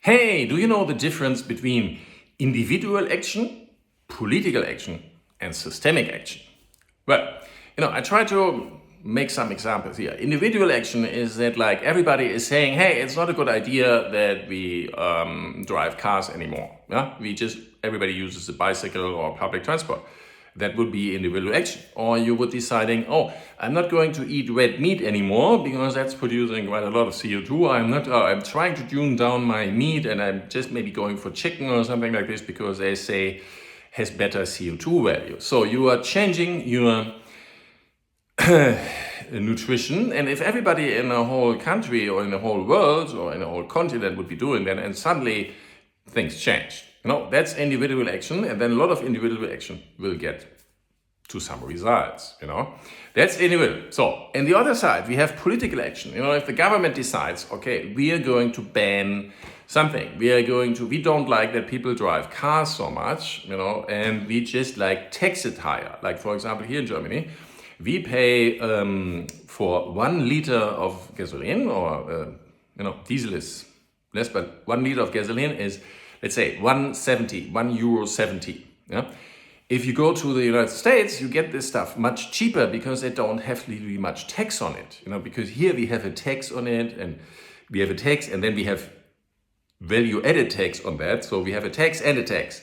Hey, do you know the difference between individual action, political action, and systemic action? Well, I try to make some examples here. Individual action is that like everybody is saying, hey, it's not a good idea that we drive cars anymore. Yeah, everybody uses a bicycle or public transport. That would be individual action. Or you would deciding, oh, I'm not going to eat red meat anymore because that's producing quite a lot of CO2. I'm trying to tune down my meat and I'm just maybe going for chicken or something like this because they say has better CO2 value. So you are changing your nutrition, and if everybody in a whole country or in the whole world or in a whole continent would be doing that, and suddenly things change. That's individual action, and then a lot of individual action will get to some results. That's individual. So, on the other side, we have political action. If the government decides, okay, we are going to ban something, we don't like that people drive cars so much, and we just like tax it higher. Like, for example, here in Germany, we pay for 1 liter of gasoline, or diesel is less, but 1 liter of gasoline is, let's say, €1.70. Yeah? If you go to the United States, you get this stuff much cheaper because they don't have really much tax on it. Because here we have a tax on it, and we have a tax, and then we have value-added tax on that. So we have a tax and a tax.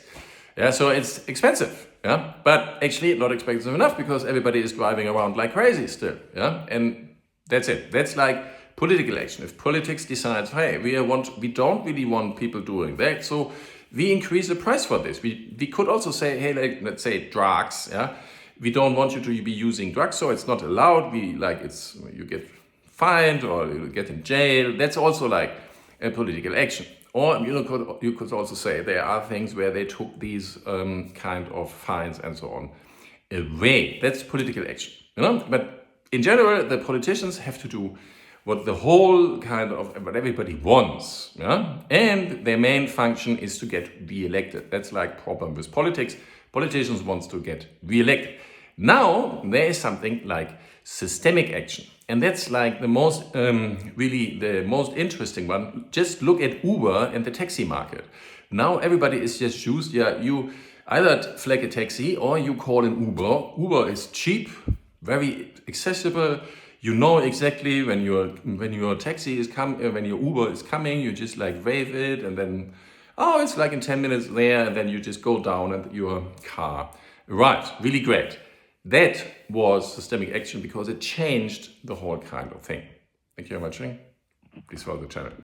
Yeah, so it's expensive. Yeah, but actually not expensive enough because everybody is driving around like crazy still. Yeah, and that's it. That's like political action. If politics decides, hey, we don't really want people doing that, so we increase the price for this. We could also say, hey, let's say drugs. Yeah, we don't want you to be using drugs, so it's not allowed. You get fined or you get in jail. That's also like a political action. Or you could also say there are things where they took these kind of fines and so on away. That's political action. But in general, the politicians have to do what what everybody wants. Yeah? And their main function is to get re-elected. That's like problem with politics. Politicians want to get re-elected. Now, there is something like systemic action. And that's like the most, really the most interesting one. Just look at Uber and the taxi market. Now everybody is just used, you either flag a taxi or you call an Uber. Uber is cheap, very accessible. You know exactly when your taxi is when your Uber is coming, you just like wave it and then, it's like in 10 minutes there, and then you just go down and your car arrives. Really great. That was systemic action because it changed the whole kind of thing. Thank you very much. Please follow the channel.